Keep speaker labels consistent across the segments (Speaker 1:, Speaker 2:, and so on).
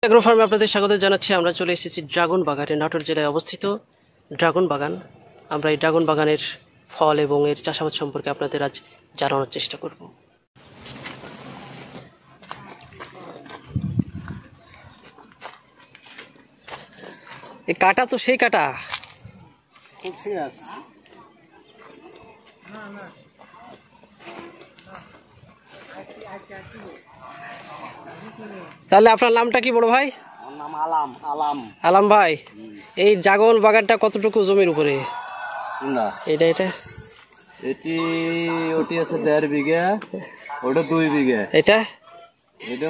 Speaker 1: Agro ফার্মে আপনাদের স্বাগত জানাচ্ছি। আমরা চলে এসেছি ড্রাগন বাগানে, নাটোর জেলায় অবস্থিত ড্রাগন বাগান। আমরা এই ড্রাগন বাগানের ফল এবং এর চাষাবাদ সম্পর্কে আপনাদের আজ জানানোর চেষ্টা করব। এই কাটা তো সেই কাটা,
Speaker 2: খুব সিরিয়াস।
Speaker 1: তাহলে আপনার নামটা কি বড় ভাই?
Speaker 2: আমার নাম আলাম।
Speaker 1: আলাম ভাই, এই ড্রাগন বাগানটা কতটুকু জমির উপরে?
Speaker 2: না
Speaker 1: এটা
Speaker 2: ওটি আছে 1.5 বিঘা, ওটা 2 বিঘা।
Speaker 1: এটা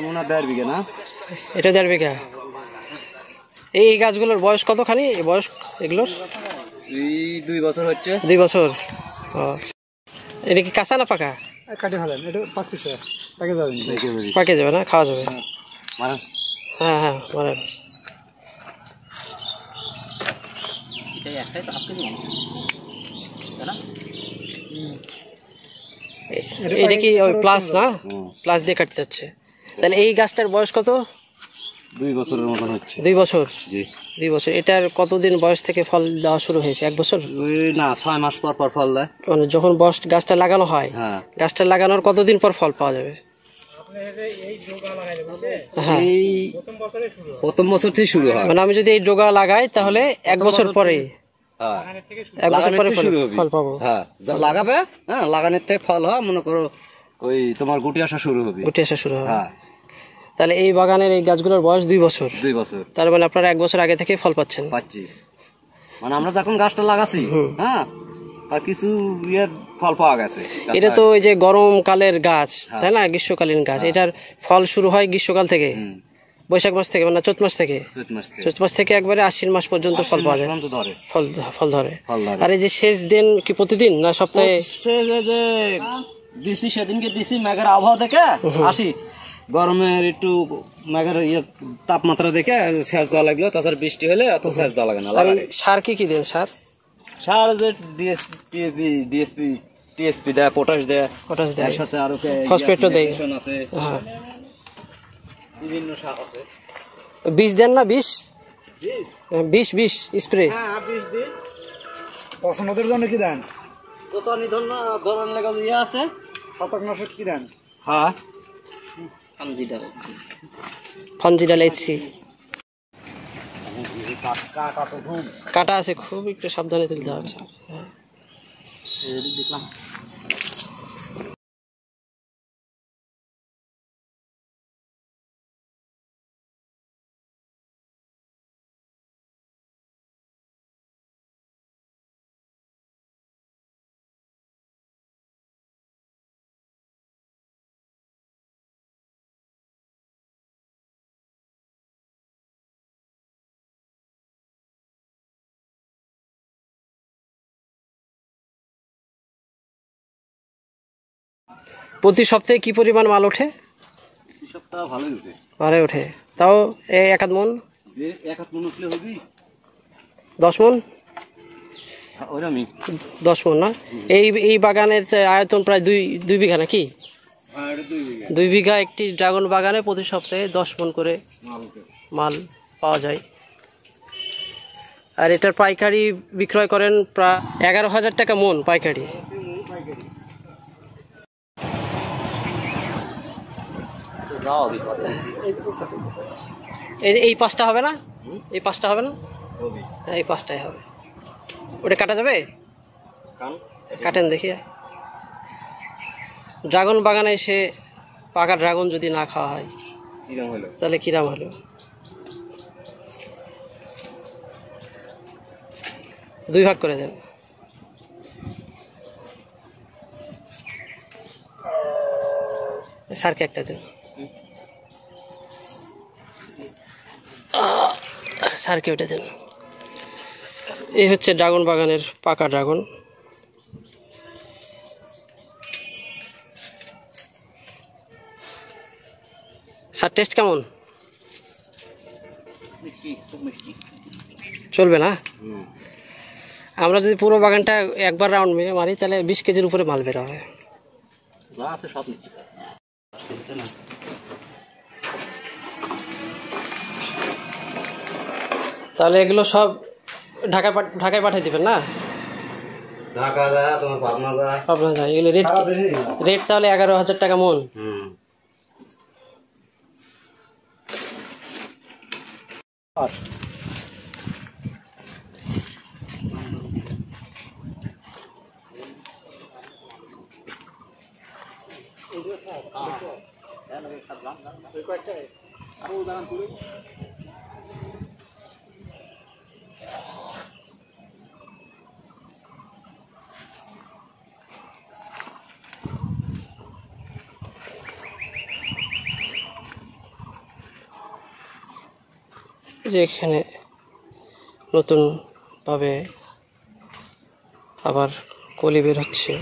Speaker 2: মনে হয় 1.5 বিঘা না?
Speaker 1: এটা 1.5 বিঘা। এই গাছগুলোর বয়স কতখানি? বয়স এগুলোর
Speaker 2: 2 বছর হচ্ছে।
Speaker 1: 2 বছর। এটা কি কাঁচা না পাকা?
Speaker 2: কাটে ফেলেন, এটা পাকতেছে, পাকে যাবে না।
Speaker 1: পাকে যাবে না, খাওয়া যাবে।
Speaker 2: মানে
Speaker 1: হ্যাঁ হ্যাঁ, মানে এটা কি ওই প্লাস না? প্লাস দিয়ে কাটতে হচ্ছে। তাহলে এই গাছটার বয়স কত?
Speaker 2: 2 বছরের মতন হচ্ছে।
Speaker 1: 2 বছর?
Speaker 2: জি,
Speaker 1: 2 বছর। এটার কতদিন বয়স থেকে ফল দেওয়া শুরু হয়েছে? 1 বছর
Speaker 2: না, 6 মাস পর পর ফল দেয়।
Speaker 1: মানে যখন গাছটা লাগানো হয়,
Speaker 2: হ্যাঁ,
Speaker 1: গাছটা লাগানোর কতদিন পর ফল পাওয়া যাবে? হ্যাঁ,
Speaker 2: প্রথম বছর থেকে শুরু হয়।
Speaker 1: মানে আমি যদি এই ডোগা লাগাই তাহলে 1 বছর পরে, 1 বছর পরে ফল পাবো।
Speaker 2: হ্যাঁ, লাগাবে, হ্যাঁ, লাগানোর থেকে ফল হয়, মনে করো ওই তোমার গুটি আসা শুরু হবে।
Speaker 1: গুটি আসা শুরু হবে।
Speaker 2: হ্যাঁ,
Speaker 1: তাহলে এই বাগানের এই গাছগুলোর বয়স 2 বছর।
Speaker 2: 2 বছর।
Speaker 1: তার মানে আপনারা 1 বছর আগে থেকে ফল পাচ্ছেন?
Speaker 2: পাচ্ছি। মানে আমরা যখন গাছটা লাগাচ্ছি, হ্যাঁ, আর কিছু ফল পাওয়া গেছে।
Speaker 1: এটা তো ওই যে গরমকালের গাছ, তাই না? গ্রীষ্মকালীন গাছ। এটার ফল শুরু হয় গ্রীষ্মকাল থেকে, বৈশাখ মাস থেকে, মানে চৈত মাস থেকে। চৈত মাস থেকে একবারে আশ্বিন মাস পর্যন্ত ফল পাওয়া যায়, ফল ধরে। আর এই যে সেচ দেন কি প্রতিদিন না সপ্তাহে?
Speaker 2: দিছি, সেদিনকে দিছি, মেঘের আবহাওয়া দেখে আসি, গরমের একটু মেঘের তাপমাত্রা দেখে সেচ দেওয়া লাগলো। তাছাড়া বৃষ্টি হলে এত সেচ দেওয়া লাগে না।
Speaker 1: সার কি দেন? সার
Speaker 2: যে টিএসপি দেয়, পটাশ দেয়, এর সাথে আরো
Speaker 1: ফসফেটও দেয়
Speaker 2: আছে, বিভিন্ন সার আছে।
Speaker 1: বীজ দেন না? বিষ স্প্রে?
Speaker 2: বিষ দিই। পছন্দের জন্য কি দেন? পচন ধরন লেগে আছে, ছত্রাকনাশক কি দেন? হ্যাঁ,
Speaker 1: ফানজিডাল HC। কাটা আছে, খুব একটু সাবধানে তুলতে হবে।
Speaker 2: দেখলাম
Speaker 1: প্রতি সপ্তাহে কি পরিমাণ মাল ওঠে?
Speaker 2: সপ্তাহ ভালোই ওঠে।
Speaker 1: ভালোই ওঠে। তাও 1 মন?
Speaker 2: 1 মন উঠলে হবে
Speaker 1: 10 মন?
Speaker 2: 10
Speaker 1: মন না? এই বাগানের আয়তন প্রায় 2 বিঘা নাকি? 2 বিঘা একটি ড্রাগন বাগানে প্রতি সপ্তাহে 10 মন করে মাল পাওয়া যায়। আর এটার পাইকারি বিক্রয় করেন প্রায় 11,000 টাকা মন পাইকারি। এই 5টা হবে না? এই 5টা হবে না? এই 5টাই হবে। ওটা কাটা যাবে? কাটেন দেখি। ড্রাগন বাগানে এসে পাকা ড্রাগন যদি না খাওয়া হয় তাহলে কিরাম হলো? 2 ভাগ করে দেন। স্যারকে একটা দেন, স্যারকে ওটা দেন। এই হচ্ছে ড্রাগন বাগানের পাকা ড্রাগন। স্যার টেস্ট কেমন? চলবে না? আমরা যদি পুরো বাগানটা একবার রাউন্ড মারি তাহলে 20 কেজির উপরে মাল বের হবে। তাহলে এগুলো সব ঢাকায় পাঠিয়ে দিবেন না?
Speaker 2: ঢাকা যায়, তোমার পাবনা যায়।
Speaker 1: পাবনা যায়। এগুলো রেট তাহলে 11,000 টাকা মন। যে এখানে নতুন ভাবে আবার কলি বের হচ্ছে।